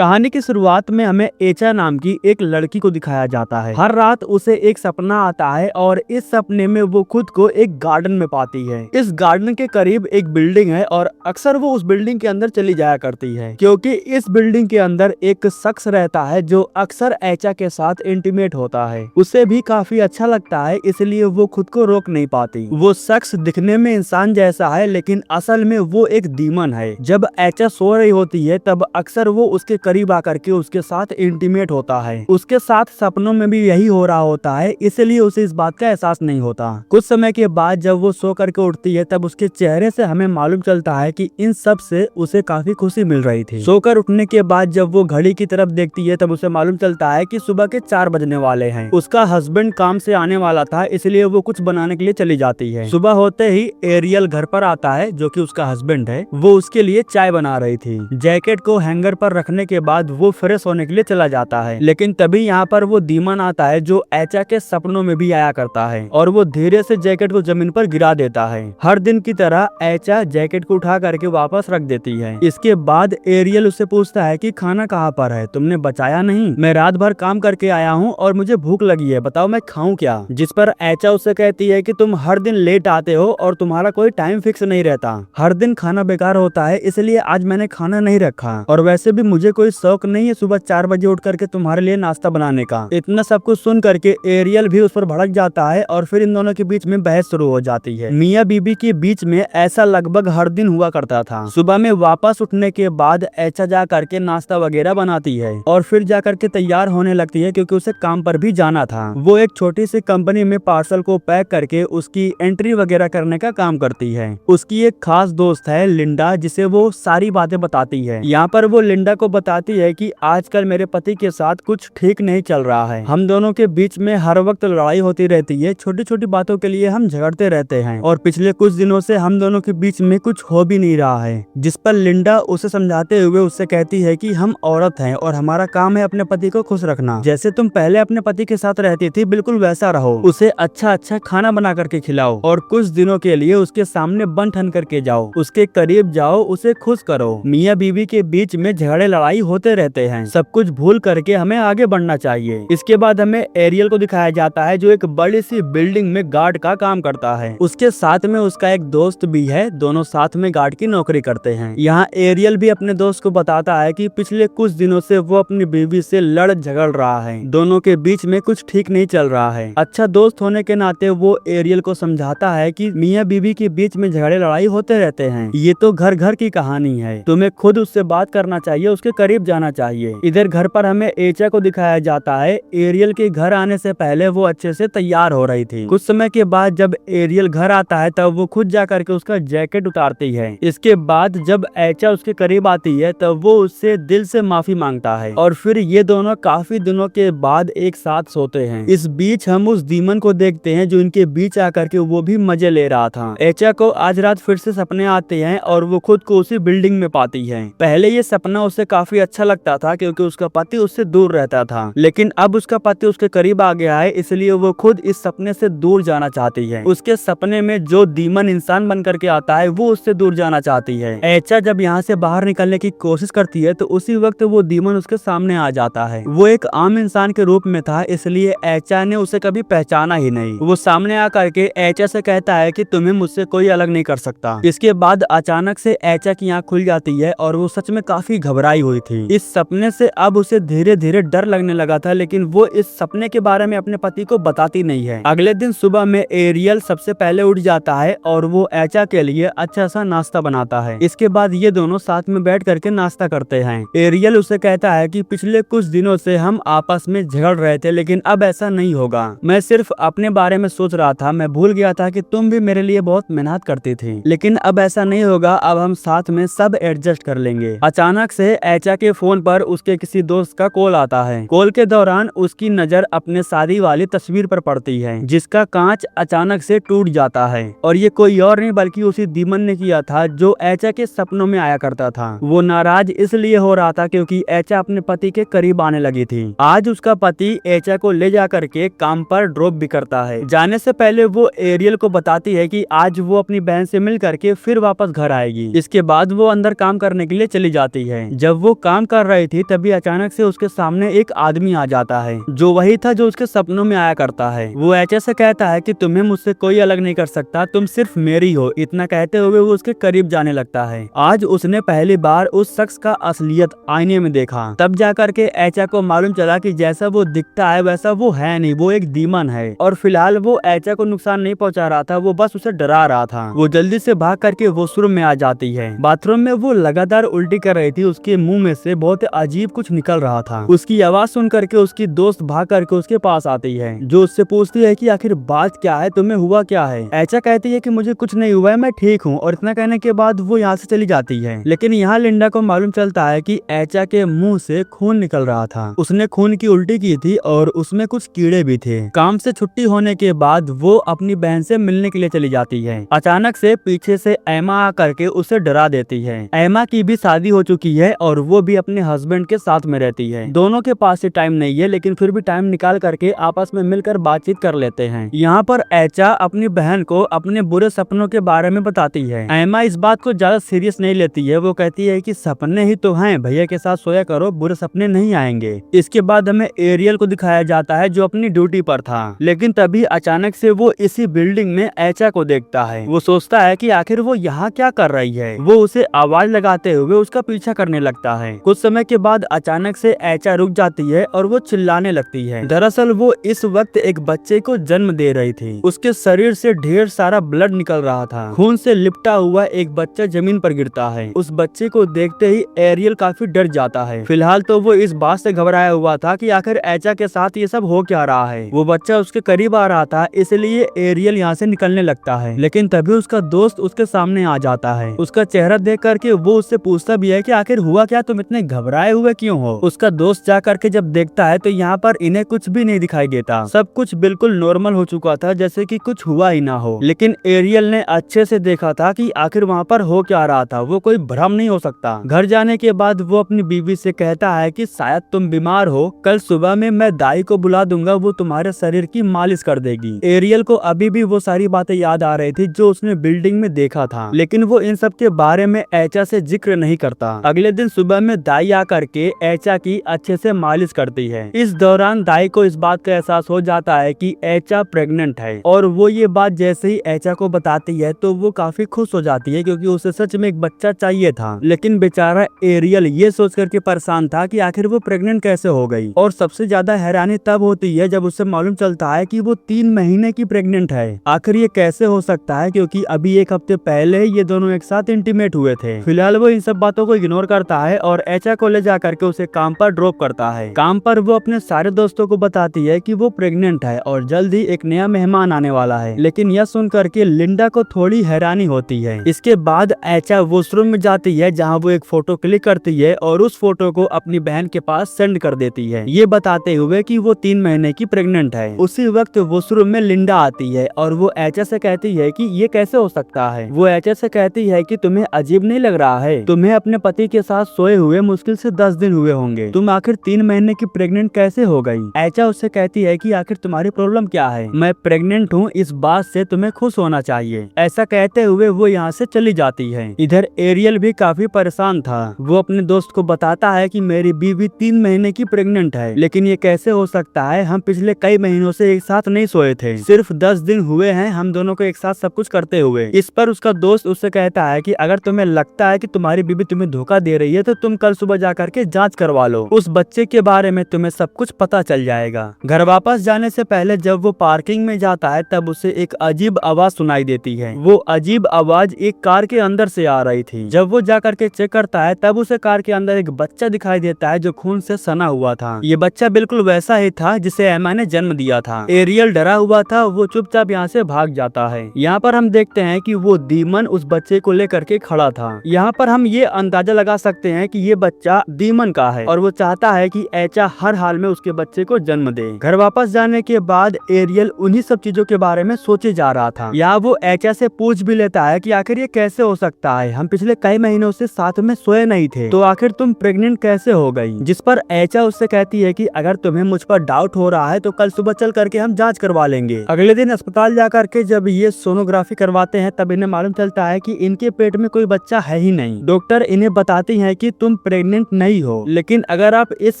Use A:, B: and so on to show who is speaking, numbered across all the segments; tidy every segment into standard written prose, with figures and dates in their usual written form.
A: कहानी की शुरुआत में हमें एचा नाम की एक लड़की को दिखाया जाता है। हर रात उसे एक सपना आता है और इस सपने में वो खुद को एक गार्डन में पाती है। इस गार्डन के करीब एक बिल्डिंग है और अक्सर वो उस बिल्डिंग के अंदर चली जाया करती है, क्योंकि इस बिल्डिंग के अंदर एक शख्स रहता है जो अक्सर एचा के साथ इंटीमेट होता है। उसे भी काफी अच्छा लगता है, इसलिए वो खुद को रोक नहीं पाती। वो शख्स दिखने में इंसान जैसा है, लेकिन असल में वो एक डीमन है। जब एचा सो रही होती है तब अक्सर वो उसके करीब आकर के उसके साथ इंटीमेट होता है। उसके साथ सपनों में भी यही हो रहा होता है, इसलिए उसे इस बात का एहसास नहीं होता। कुछ समय के बाद जब वो सो करके उठती है तब उसके चेहरे से हमें मालूम चलता है कि इन सब से उसे काफी खुशी मिल रही थी। सोकर उठने के बाद जब वो घड़ी की तरफ देखती है तब उसे मालूम चलता है कि सुबह के 4 बजने वाले हैं। उसका हस्बैंड काम से आने वाला था, इसलिए वो कुछ बनाने के लिए चली जाती है। सुबह होते ही एरियल घर पर आता है, जो कि उसका हस्बैंड है। वो उसके लिए चाय बना रही थी। जैकेट को हैंगर पर रखने के बाद वो फ्रेश होने के लिए चला जाता है, लेकिन तभी यहाँ पर वो डीमन आता है जो एचा के सपनों में भी आया करता है और वो धीरे से जैकेट को जमीन पर गिरा देता है। हर दिन की तरह एचा जैकेट को उठा करके वापस रख देती है। इसके बाद एरियल उससे पूछता है कि खाना कहाँ पर है, तुमने बचाया नहीं? मैं रात भर काम करके आया हूँ और मुझे भूख लगी है, बताओ मैं खाऊं क्या? जिस पर एचा उससे कहती है कि तुम हर दिन लेट आते हो और तुम्हारा कोई टाइम फिक्स नहीं रहता। हर दिन खाना बेकार होता है, इसलिए आज मैंने खाना नहीं रखा और वैसे भी मुझे कोई शौक नहीं है सुबह 4 बजे उठ करके तुम्हारे लिए नाश्ता बनाने का। इतना सब कुछ सुन करके एरियल भी उस पर भड़क जाता है और फिर इन दोनों के बीच में बहस शुरू हो जाती है। मियाँ बीबी के बीच में ऐसा लगभग हर दिन हुआ करता था। सुबह में वापस उठने के बाद एचा जा करके नाश्ता वगैरह बनाती है और फिर जा करके तैयार होने लगती है, क्योंकि उसे काम पर भी जाना था। वो एक छोटी सी कंपनी में पार्सल को पैक करके उसकी एंट्री वगैरह करने का काम करती है। उसकी एक खास दोस्त है लिंडा, जिसे वो सारी बातें बताती है। यहाँ पर वो लिंडा को बताती है कि आजकल मेरे पति के साथ कुछ ठीक नहीं चल रहा है। हम दोनों के बीच में हर वक्त लड़ाई होती रहती है, छोटी छोटी बातों के लिए हम झगड़ते रहते हैं और पिछले कुछ दिनों से हम दोनों के बीच में कुछ हो भी नहीं रहा है। जिस पर लिंडा उसे समझाते हुए उससे कहती है कि हम औरत हैं और हमारा काम है अपने पति को खुश रखना। जैसे तुम पहले अपने पति के साथ रहती थी, बिल्कुल वैसा रहो। उसे अच्छा अच्छा खाना बना करके खिलाओ और कुछ दिनों के लिए उसके सामने बन ठन करके जाओ, उसके करीब जाओ, उसे खुश करो। मियाँ बीवी के बीच में झगड़े लड़ाई होते रहते हैं, सब कुछ भूल करके हमें आगे बढ़ना चाहिए। इसके बाद हमें एरियल को दिखाया जाता है जो एक बड़ी सी बिल्डिंग में गार्ड का काम करता है। उसके साथ में उसका एक दोस्त भी है, दोनों साथ में गार्ड की नौकरी करते हैं। यहाँ एरियल भी अपने दोस्त को बताता है कि पिछले कुछ दिनों से वो अपनी बीवी से लड़ झगड़ रहा है, दोनों के बीच में कुछ ठीक नहीं चल रहा है। अच्छा दोस्त होने के नाते वो एरियल को समझाता है कि मियाँ बीवी के बीच में झगड़े लड़ाई होते रहते हैं, ये तो घर घर की कहानी है, तुम्हें खुद उससे बात करना चाहिए, उसके करीब जाना चाहिए। इधर घर पर हमें एचा को दिखाया जाता है। एरियल के घर आने से पहले वो अच्छे से तैयार हो रही थी। कुछ समय के बाद जब एरियल घर आता है तब वो खुद जा करके उसका जैकेट उतारती है। इसके बाद जब एचा उसके करीब आती है तब वो उससे दिल से माफी मांगता है और फिर ये दोनों काफी दिनों के बाद एक साथ सोते हैं। इस बीच हम उस डीमन को देखते हैं जो इनके बीच आकर के वो भी मजे ले रहा था। एचा को आज रात फिर से सपने आते हैं और वो खुद को उसी बिल्डिंग में पाती है। पहले ये सपना उसे काफी अच्छा लगता था क्योंकि उसका पति उससे दूर रहता था, लेकिन अब उसका पति उसके करीब आ गया है, इसलिए वो खुद इस सपने से दूर जाना चाहती है। उसके सपने में जो डीमन इंसान बन करके आता है वो उससे दूर जाना चाहती है। एचा जब यहाँ से बाहर निकलने की कोशिश करती है तो उसी वक्त वो डीमन उसके सामने आ जाता है। वो एक आम इंसान के रूप में था, इसलिए एचा ने उसे कभी पहचाना ही नहीं। वो सामने आकर के एचा से कहता है कि तुम्हें मुझसे कोई अलग नहीं कर सकता। इसके बाद अचानक से एचा की आंख खुल जाती है और वो सच में काफी घबराई हुई थी। इस सपने से अब उसे धीरे धीरे डर लगने लगा था, लेकिन वो इस सपने के बारे में अपने पति को बताती नहीं है। अगले दिन सुबह में एरियल सबसे पहले उठ जाता है और वो एचा के लिए अच्छा सा नाश्ता बनाता है। इसके बाद ये दोनों साथ में बैठ करके नाश्ता करते हैं। एरियल उसे कहता है कि पिछले कुछ दिनों से हम आपस में झगड़ रहे थे, लेकिन अब ऐसा नहीं होगा। मैं सिर्फ अपने बारे में सोच रहा था, मैं भूल गया था कि तुम भी मेरे लिए बहुत मेहनत करती थी, लेकिन अब ऐसा नहीं होगा, अब हम साथ में सब एडजस्ट कर लेंगे। अचानक से एचा के फोन पर उसके किसी दोस्त का कॉल आता है। कॉल के दौरान उसकी नजर अपने शादी वाली तस्वीर पर पड़ती है, जिसका कांच अचानक से टूट जाता है और ये कोई और नहीं बल्कि उसी डीमन ने किया था जो एचा के सपनों में आया करता था। वो नाराज इसलिए हो रहा था क्योंकि एचा अपने पति के करीब आने लगी थी। आज उसका पति एचा को ले जा करके काम पर ड्रॉप भी करता है। जाने से पहले वो एरियल को बताती है कि आज वो अपनी बहन से मिल करके फिर वापस घर आएगी। इसके बाद वो अंदर काम करने के लिए चली जाती है। जब वो काम कर रही थी तभी अचानक से उसके सामने एक आदमी आ जाता है, जो वही था जो उसके सपनों में आया करता है। वो एचा से कहता है कि तुम्हें मुझसे कोई अलग नहीं कर सकता, तुम सिर्फ मेरी हो। इतना कहते हुए वो उसके करीब जाने लगता है। आज उसने पहली बार उस शख्स का असलियत आईने में देखा। तब जाकर के एचा को मालूम चला कि जैसा वो दिखता है वैसा वो है नहीं, वो एक डीमन है। और फिलहाल वो एचा को नुकसान नहीं पहुंचा रहा था, वो बस उसे डरा रहा था। वो जल्दी से भाग करके वॉशरूम में आ जाती है। बाथरूम में वो लगातार उल्टी कर रही थी, उसके मुंह में से बहुत अजीब कुछ निकल रहा था। उसकी आवाज सुन करके उसकी दोस्त भाग करके उसके पास आती है, जो उससे पूछती है कि आखिर बात क्या है, तुम्हें हुआ क्या है। एचा कहती है कि मुझे कुछ नहीं हुआ है, मैं ठीक हूँ। और इतना कहने के बाद वो यहाँ से चली जाती है। लेकिन यहाँ लिंडा को मालूम चलता है कि एचा के मुंह से खून निकल रहा था। उसने खून की उल्टी की थी और उसमें कुछ कीड़े भी थे। काम से छुट्टी होने के बाद वो अपनी बहन से मिलने के लिए चली जाती है। अचानक से पीछे से एमा आकर के उसे डरा देती है। एमा की भी शादी हो चुकी है और वो भी अपने हस्बैंड के साथ में रहती है। दोनों के पास से टाइम नहीं है, लेकिन फिर भी टाइम निकाल करके आपस में मिलकर बातचीत कर लेते हैं। यहाँ पर एचा अपनी बहन को अपने बुरे सपनों के बारे में बताती है। एमा इस बात को ज्यादा सीरियस नहीं लेती है। वो कहती है कि सपने ही तो हैं, भैया के साथ सोया करो, बुरे सपने नहीं आएंगे। इसके बाद हमें एरियल को दिखाया जाता है जो अपनी ड्यूटी पर था। लेकिन तभी अचानक से वो इसी बिल्डिंग में एचा को देखता है। वो सोचता है कि आखिर वो यहाँ क्या कर रही है। वो उसे आवाज लगाते हुए उसका पीछा करने लगता है। कुछ समय के बाद अचानक से एचा रुक जाती है और वो चिल्लाने लगती है। दरअसल वो इस वक्त एक बच्चे को जन्म दे रही थी। उसके शरीर से ढेर सारा ब्लड निकल रहा था। खून से लिपटा हुआ एक बच्चा जमीन पर गिरता है। उस बच्चे को देखते ही एरियल काफी डर जाता है। फिलहाल तो वो इस बात से घबराया हुआ था कि आखिर एचा के साथ ये सब हो क्या रहा है। वो बच्चा उसके करीब आ रहा था, इसलिए एरियल यहाँ से निकलने लगता है। लेकिन तभी उसका दोस्त उसके सामने आ जाता है। उसका चेहरा देख करके वो उससे पूछता भी है कि आखिर हुआ क्या, तुम इतने घबराए हुए क्यों हो। उसका दोस्त जा करके जब देखता है तो यहाँ पर इन्हें कुछ भी नहीं दिखाई देता। सब कुछ बिल्कुल नॉर्मल हो चुका था, जैसे कि कुछ हुआ ही ना हो। लेकिन एरियल ने अच्छे से देखा था कि आखिर वहाँ पर हो क्या रहा था। वो कोई भ्रम नहीं हो सकता। घर जाने के बाद वो अपनी बीवी से कहता है कि शायद तुम बीमार हो, कल सुबह में मैं दाई को बुला दूंगा, वो तुम्हारे शरीर की मालिश कर देगी। एरियल को अभी भी वो सारी बातें याद आ रही थी जो उसने बिल्डिंग में देखा था, लेकिन वो इन सब के बारे में एचा से जिक्र नहीं करता। अगले दिन सुबह में दाई आकर के एचा की अच्छे से मालिश करती है। इस दौरान दाई को इस बात का एहसास हो जाता है कि एचा प्रेग्नेंट है और वो ये बात जैसे ही एचा को बताती है तो वो काफी खुश हो जाती है, क्योंकि उसे सच में एक बच्चा चाहिए था। लेकिन बेचारा एरियल ये सोच करके परेशान था कि आखिर वो प्रेग्नेंट कैसे हो गई। और सबसे ज्यादा हैरानी तब होती है जब उसे मालूम चलता है कि वो 3 महीने की प्रेग्नेंट है। आखिर ये कैसे हो सकता है, क्योंकि अभी एक हफ्ते पहले ये दोनों एक साथ इंटीमेट हुए थे। फिलहाल वो इन सब बातों को इग्नोर करता है और एचा को ले जाकर के उसे काम पर ड्रॉप करता है। काम पर वो अपने सारे दोस्तों को बताती है कि वो प्रेग्नेंट है और जल्द ही एक नया मेहमान आने वाला है। लेकिन यह सुन करके लिंडा को थोड़ी हैरानी होती है। इसके बाद एचा वॉशरूम में जाती है, जहाँ वो एक फोटो क्लिक करती है और उस फोटो को अपनी बहन के पास सेंड कर देती है, ये बताते हुए कि वो 3 महीने की प्रेग्नेंट है। उसी वक्त वॉशरूम में लिंडा आती है और वो एचा से कहती है कि ये कैसे हो सकता है। वो एचा से कहती है कि तुम्हें अजीब नहीं लग रहा है, तुम्हें अपने पति के साथ सोए हुए मुश्किल से 10 दिन हुए होंगे, तुम आखिर 3 महीने की प्रेग्नेंट कैसे हो गई। एचा उससे कहती है कि आखिर तुम्हारी प्रॉब्लम क्या है, मैं प्रेग्नेंट हूँ, इस बात से तुम्हें खुश होना चाहिए। ऐसा कहते हुए वो यहाँ से चली जाती है। इधर एरियल भी काफी परेशान था। वो अपने दोस्त को बताता है कि मेरी बीवी 3 महीने की प्रेग्नेंट है, लेकिन ये कैसे हो सकता है, हम पिछले कई महीनों से एक साथ नहीं सोए थे, सिर्फ 10 दिन हुए हैं हम दोनों को एक साथ सब कुछ करते हुए। इस पर उसका दोस्त उससे कहता है कि अगर तुम्हें लगता है कि तुम्हारी बीवी तुम्हें धोखा दे रही है तो तुम कल सुबह जाकर के जांच करवा लो, उस बच्चे के बारे में तुम्हें सब कुछ पता चल जाएगा। घर वापस जाने से पहले जब वो पार्किंग में जाता है तब उसे एक अजीब आवाज सुनाई देती है। वो अजीब आवाज एक कार के अंदर से आ रही थी। जब वो जाकर के चेक करता है तब उसे कार के अंदर एक बच्चा दिखाई देता है जो खून से सना हुआ था। ये बच्चा बिल्कुल वैसा ही था जिसे एमा ने जन्म दिया था। एरियल डरा हुआ था, वो चुपचाप यहाँ से भाग जाता है। यहाँ पर हम देखते हैं कि वो डीमन उस बच्चे को लेकर के खड़ा था। यहाँ पर हम ये अंदाजा लगा सकते हैं कि ये बच्चा डीमन का है और वो चाहता है कि एचा हर हाल में उसके बच्चे को जन्म दे। घर वापस जाने के बाद एरियल उन्हीं सब चीजों के बारे में सोचे जा रहा था। यहाँ वो एचा से पूछ भी लेता है कि आखिर ये कैसे हो सकता है, हम पिछले कई महीनों से साथ में सोए नहीं थे, तो आखिर तुम प्रेग्नेंट कैसे हो गई। जिस पर एचा उससे कहती है कि अगर तुम्हें मुझ पर डाउट हो रहा है तो कल सुबह चल करके हम जांच करवा लेंगे। अगले दिन अस्पताल जाकर के जब ये सोनोग्राफी करवाते हैं तब इन्हें मालूम चलता है कि इनके पेट में कोई बच्चा है ही नहीं। डॉक्टर इन्हें बताती है कि तुम तुम प्रेग्नेंट नहीं हो। लेकिन अगर आप इस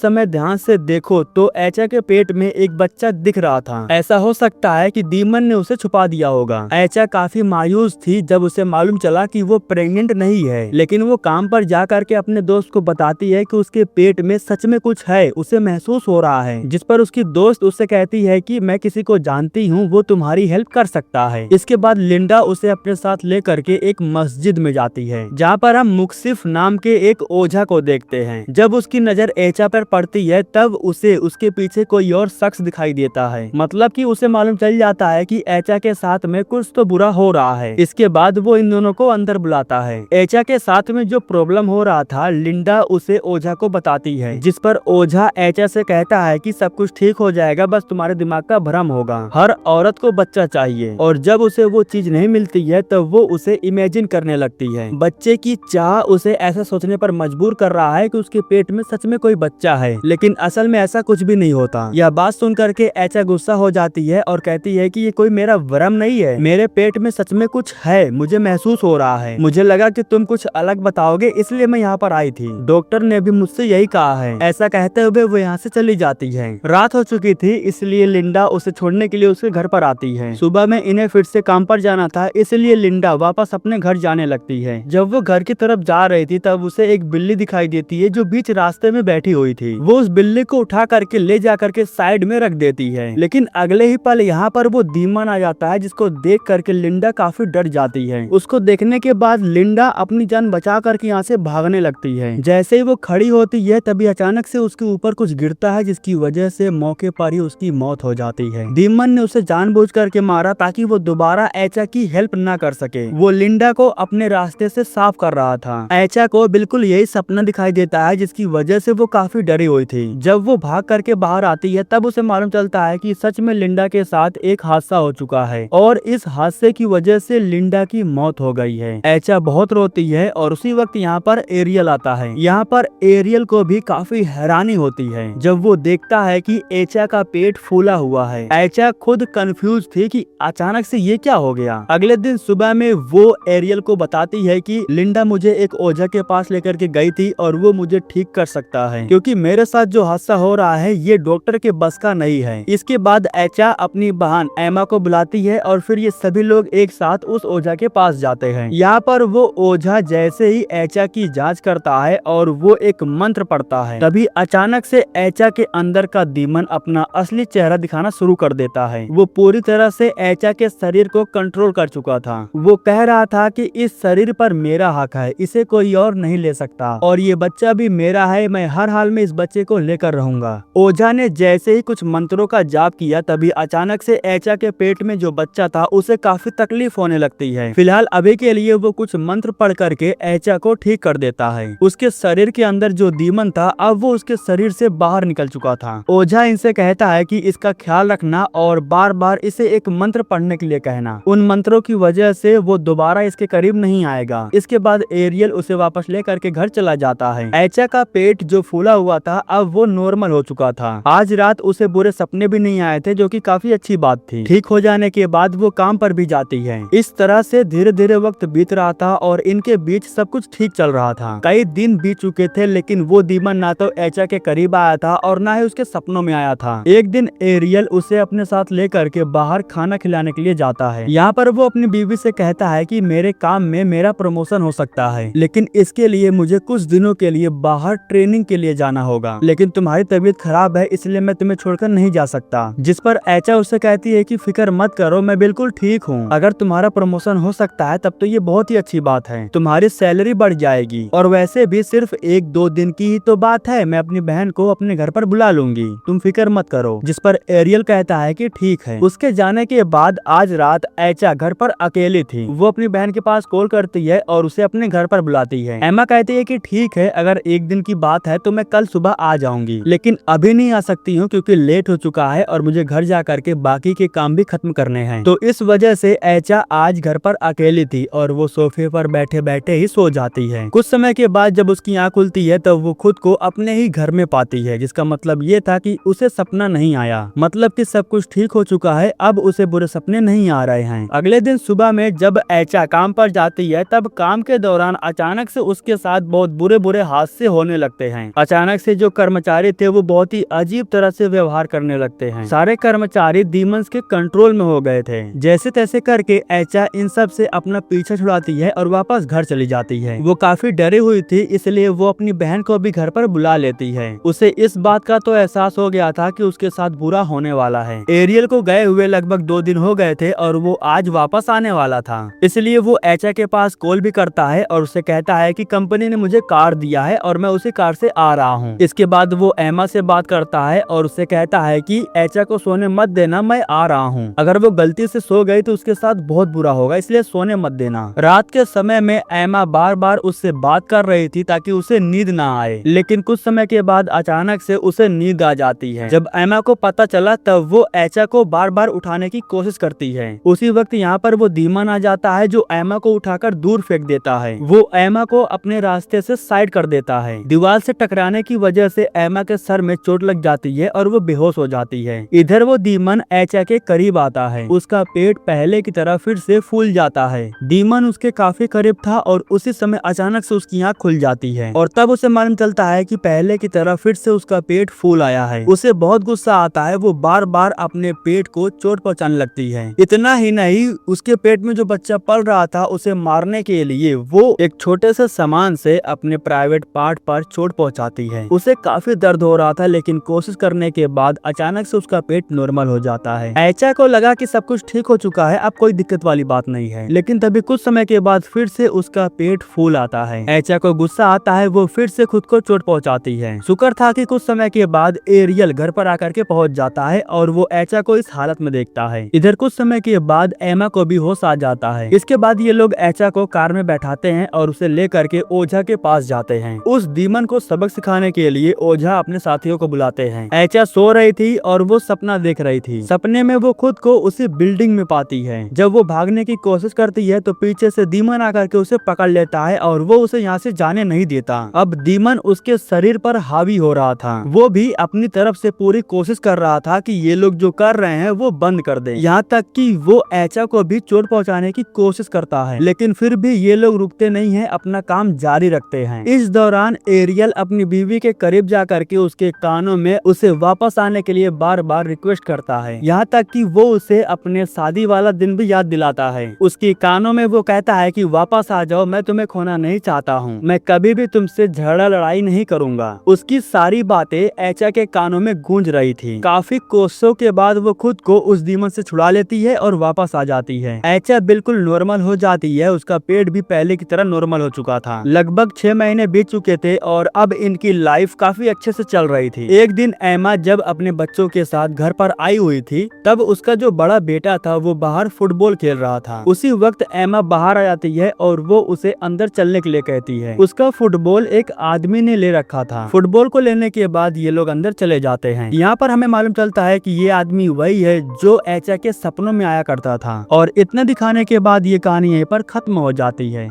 A: समय ध्यान से देखो तो एचा के पेट में एक बच्चा दिख रहा था। ऐसा हो सकता है कि डीमन ने उसे छुपा दिया होगा। एचा काफी मायूस थी जब उसे मालूम चला कि वो प्रेग्नेंट नहीं है, लेकिन वो काम पर जा करके अपने दोस्त को बताती है कि उसके पेट में सच में कुछ है, उसे महसूस हो रहा है। जिस पर उसकी दोस्त उससे कहती है कि मैं किसी को जानती हूँ, वो तुम्हारी हेल्प कर सकता है। इसके बाद लिंडा उसे अपने साथ ले करके एक मस्जिद में जाती है, जहाँ पर हम मुक्सिफ नाम के एक ओझा को देखते हैं। जब उसकी नजर एचा पर पड़ती है तब उसे उसके पीछे कोई और शख्स दिखाई देता है। मतलब कि उसे मालूम चल जाता है कि एचा के साथ में कुछ तो बुरा हो रहा है। इसके बाद वो इन दोनों को अंदर बुलाता है। एचा के साथ में जो प्रॉब्लम हो रहा था लिंडा उसे ओझा को बताती है, जिस पर ओझा एचा से कहता है कि सब कुछ ठीक हो जाएगा, बस तुम्हारे दिमाग का भ्रम होगा। हर औरत को बच्चा चाहिए और जब उसे वो चीज नहीं मिलती है तब वो उसे इमेजिन करने लगती है। बच्चे की चाह उसे ऐसा सोचने पर मजबूर कर रहा है कि उसके पेट में सच में कोई बच्चा है, लेकिन असल में ऐसा कुछ भी नहीं होता। यह बात सुन करके एचा गुस्सा हो जाती है और कहती है कि ये कोई मेरा भ्रम नहीं है, मेरे पेट में सच में कुछ है, मुझे महसूस हो रहा है। मुझे लगा कि तुम कुछ अलग बताओगे, इसलिए मैं यहाँ पर आई थी। डॉक्टर ने भी मुझसे यही कहा है। ऐसा कहते हुए वो यहाँ से चली जाती है। रात हो चुकी थी, इसलिए लिंडा उसे छोड़ने के लिए उसके घर पर आती है। सुबह में इन्हें फिर से काम पर जाना था, इसलिए लिंडा वापस अपने घर जाने लगती है। जब वो घर की तरफ जा रही थी तब उसे एक बिल्ली दिखाई देती है जो बीच रास्ते में बैठी हुई थी। वो उस बिल्ली को उठा करके ले जा करके साइड में रख देती है, लेकिन अगले ही पल यहाँ पर वो डीमन आ जाता है, जिसको देख करके लिंडा काफी डर जाती है। उसको देखने के बाद लिंडा अपनी जान बचा करके यहाँ से भागने लगती है। जैसे ही वो खड़ी होती है तभी अचानक से उसके ऊपर कुछ गिरता है, जिसकी वजह से मौके पर ही उसकी मौत हो जाती है। डीमन ने उसे जानबूझ करके मारा ताकि वो दोबारा एचा की हेल्प ना कर सके। वो लिंडा को अपने रास्ते से साफ कर रहा था। एचा को बिल्कुल यही सपना दिखाई देता है, जिसकी वजह से वो काफी डरी हुई थी। जब वो भाग करके बाहर आती है तब उसे मालूम चलता है कि सच में लिंडा के साथ एक हादसा हो चुका है और इस हादसे की वजह से लिंडा की मौत हो गई है। एचा बहुत रोती है और उसी वक्त यहाँ पर एरियल आता है। यहाँ पर एरियल को भी काफी हैरानी होती है जब वो देखता है कि एचा का पेट फूला हुआ है। एचा खुद कंफ्यूज थी कि अचानक से ये क्या हो गया। अगले दिन सुबह में वो एरियल को बताती है कि लिंडा मुझे एक ओझा के पास लेकर के गई थी और वो मुझे ठीक कर सकता है, क्योंकि मेरे साथ जो हादसा हो रहा है ये डॉक्टर के बस का नहीं है। इसके बाद एचा अपनी बहन एमा को बुलाती है और फिर ये सभी लोग एक साथ उस ओझा के पास जाते हैं। यहाँ पर वो ओझा जैसे ही एचा की जांच करता है और वो एक मंत्र पढ़ता है, तभी अचानक से एचा के अंदर का डीमन अपना असली चेहरा दिखाना शुरू कर देता है। वो पूरी तरह से एचा के शरीर को कंट्रोल कर चुका था। वो कह रहा था कि इस शरीर पर मेरा हक है, इसे कोई और नहीं ले सकता और ये बच्चा भी मेरा है, मैं हर हाल में इस बच्चे को लेकर रहूंगा। ओझा ने जैसे ही कुछ मंत्रों का जाप किया तभी अचानक से एचा के पेट में जो बच्चा था उसे काफी तकलीफ होने लगती है। फिलहाल अभी के लिए वो कुछ मंत्र पढ़ करके एचा को ठीक कर देता है। उसके शरीर के अंदर जो डीमन था अब वो उसके शरीर से बाहर निकल चुका था। ओझा इनसे कहता है कि इसका ख्याल रखना और बार बार इसे एक मंत्र पढ़ने के लिए कहना। उन मंत्रों की वजह से वो दोबारा इसके करीब नहीं आएगा। इसके बाद एरियल उसे वापस ले करके घर चला जाता है। एचा का पेट जो फूला हुआ था अब वो नॉर्मल हो चुका था। आज रात उसे बुरे सपने भी नहीं आए थे, जो कि काफी अच्छी बात थी। ठीक हो जाने के बाद वो काम पर भी जाती है। इस तरह से धीरे धीरे वक्त बीत रहा था और इनके बीच सब कुछ ठीक चल रहा था। कई दिन बीत चुके थे लेकिन वो डीमन ना तो एचा के करीब आया था और ना ही उसके सपनों में आया था। एक दिन एरियल उसे अपने साथ लेकर के बाहर खाना खिलाने के लिए जाता है। यहाँ पर वो अपनी बीवी से कहता है कि मेरे काम में मेरा प्रमोशन हो सकता है, लेकिन इसके लिए मुझे कुछ दिनों के लिए बाहर ट्रेनिंग के लिए जाना होगा, लेकिन तुम्हारी तबीयत खराब है इसलिए मैं तुम्हें छोड़कर नहीं जा सकता। जिस पर एचा उससे कहती है कि फिक्र मत करो, मैं बिल्कुल ठीक हूँ। अगर तुम्हारा प्रमोशन हो सकता है तब तो ये बहुत ही अच्छी बात है, तुम्हारी सैलरी बढ़ जाएगी और वैसे भी सिर्फ 1-2 दिन की ही तो बात है, मैं अपनी बहन को अपने घर पर बुला लूंगी, तुम फिक्र मत करो। जिस पर एरियल कहता है कि ठीक है। उसके जाने के बाद आज रात एचा घर पर अकेली थी। वो अपनी बहन के पास कॉल करती है और उसे अपने घर पर बुलाती है। एमा कहती है कि ठीक है, अगर 1 दिन की बात है तो मैं कल सुबह आ जाऊंगी, लेकिन अभी नहीं आ सकती हूँ क्योंकि लेट हो चुका है और मुझे घर जा करके बाकी के काम भी खत्म करने हैं। तो इस वजह से एचा आज घर पर अकेली थी और वो सोफे पर बैठे बैठे ही सो जाती है। कुछ समय के बाद जब उसकी आँख खुलती है तब वो खुद को अपने ही घर में पाती है, जिसका मतलब ये था कि उसे सपना नहीं आया, मतलब कि सब कुछ ठीक हो चुका है, अब उसे बुरे सपने नहीं आ रहे हैं। अगले दिन सुबह में जब एचा काम पर जाती है तब काम के दौरान अचानक से उसके साथ बहुत बुरे बुरे हादसे होने लगते हैं। अचानक से जो कर्मचारी थे वो बहुत ही अजीब तरह से व्यवहार करने लगते हैं। सारे कर्मचारी डीमंस के कंट्रोल में हो गए थे। जैसे तैसे करके एचा इन सब से अपना पीछा छुड़ाती है और वापस घर चली जाती है। वो काफी डरी हुई थी, इसलिए वो अपनी बहन को भी घर पर बुला लेती है। उसे इस बात का तो एहसास हो गया था कि उसके साथ बुरा होने वाला है। एरियल को गए हुए लगभग 2 दिन हो गए थे और वो आज वापस आने वाला था, इसलिए वो एचा के पास कॉल भी करता है और उसे कहता है कि कंपनी ने मुझे कार दिया है और मैं उसी कार से आ रहा हूँ। इसके बाद वो एमा से बात करता है और उससे कहता है कि एचा को सोने मत देना, मैं आ रहा हूँ। अगर वो गलती से सो गई तो उसके साथ बहुत बुरा होगा, इसलिए सोने मत देना। रात के समय में एमा बार बार उससे बात कर रही थी ताकि उसे नींद ना आए, लेकिन कुछ समय के बाद अचानक से उसे नींद आ जाती है। जब एमा को पता चला तब वो एचा को बार बार उठाने की कोशिश करती है। उसी वक्त यहाँ पर वो डीमन आ जाता है जो एमा को उठाकर दूर फेंक देता है। वो एमा को अपने रास्ते से साइड कर देता है। दीवार से टकराने की वजह से एमा के सर में चोट लग जाती है और वो बेहोश हो जाती है। इधर वो डीमन एचा के करीब आता है। उसका पेट पहले की तरह फिर से फूल जाता है। डीमन उसके काफी करीब था और उसी समय अचानक से उसकी आँख खुल जाती है और तब उसे मालूम चलता है कि पहले की तरह फिर से उसका पेट फूल आया है। उसे बहुत गुस्सा आता है। वो बार बार अपने पेट को चोट पहुंचाने लगती है। इतना ही नहीं, उसके पेट में जो बच्चा पल रहा था उसे मारने के लिए वो एक छोटे से सामान से अपने प्राइवेट पार्ट पर चोट पहुंचाती है। उसे काफी दर्द हो रहा था, लेकिन कोशिश करने के बाद अचानक से उसका पेट नॉर्मल हो जाता है। एचा को लगा कि सब कुछ ठीक हो चुका है, अब कोई दिक्कत वाली बात नहीं है, लेकिन तभी कुछ समय के बाद फिर से उसका पेट फूल आता है। एचा को गुस्सा आता है, वो फिर से खुद को चोट पहुंचाती है। शुक्र था कि कुछ समय के बाद एरियल घर पर आकर के पहुंच जाता है और वो एचा को इस हालत में देखता है। इधर कुछ समय के बाद एमा को भी होश आ जाता है। इसके बाद ये लोग एचा को कार में बैठाते हैं और उसे लेकर के ओझा के पास जाते हैं। उस डीमन को सबक सिखाने के लिए ओझा अपने साथियों को बुलाते हैं। एचा सो रही थी और वो सपना देख रही थी। सपने में वो खुद को उसी बिल्डिंग में पाती है। जब वो भागने की कोशिश करती है तो पीछे से डीमन आकर के उसे पकड़ लेता है और वो उसे यहाँ से जाने नहीं देता। अब डीमन उसके शरीर पर हावी हो रहा था। वो भी अपनी तरफ से पूरी कोशिश कर रहा था कि ये लोग जो कर रहे हैं वो बंद कर दें। यहाँ तक कि वो एचा को भी चोट पहुंचाने की कोशिश करता है, लेकिन फिर भी ये लोग रुकते नहीं हैं, अपना काम जारी रखते हैं। इस दौरान एरियल अपनी बीवी के करीब जाकर के उसके कानों में उसे वापस आने के लिए बार बार रिक्वेस्ट करता है। यहाँ तक कि वो उसे अपने शादी वाला दिन भी याद दिलाता है। उसके कानों में वो कहता है कि वापस आ जाओ, मैं तुम्हें खोना नहीं चाहता हूँ, मैं कभी भी तुमसे झगड़ा लड़ाई नहीं करूंगा। उसकी सारी बातें एचा के कानों में गूंज रही थी। काफी कोशिशों के बाद वो खुद को उस डीमन से छुड़ा लेती है और वापस आ जाती है। एचा बिल्कुल नॉर्मल हो जाती है। उसका पेट भी पहले की तरह नॉर्मल हो चुका था। लगभग 6 महीने बीत चुके थे और अब इनकी लाइफ काफी अच्छे से चल रही थी। एक दिन एमा जब अपने बच्चों के साथ घर पर आई हुई थी तब उसका जो बड़ा बेटा था वो बाहर फुटबॉल खेल रहा था। उसी वक्त एमा बाहर आ जाती है और वो उसे अंदर चलने के लिए कहती है। उसका फुटबॉल एक आदमी ने ले रखा था। फुटबॉल को लेने के बाद ये लोग अंदर चले जाते हैं। यहाँ पर हमें मालूम चलता है कि ये आदमी वही है जो एचा के सपनों में आया करता था और इतना दिखाने के बाद ये कहानी यहीं पर खत्म हो जाती है।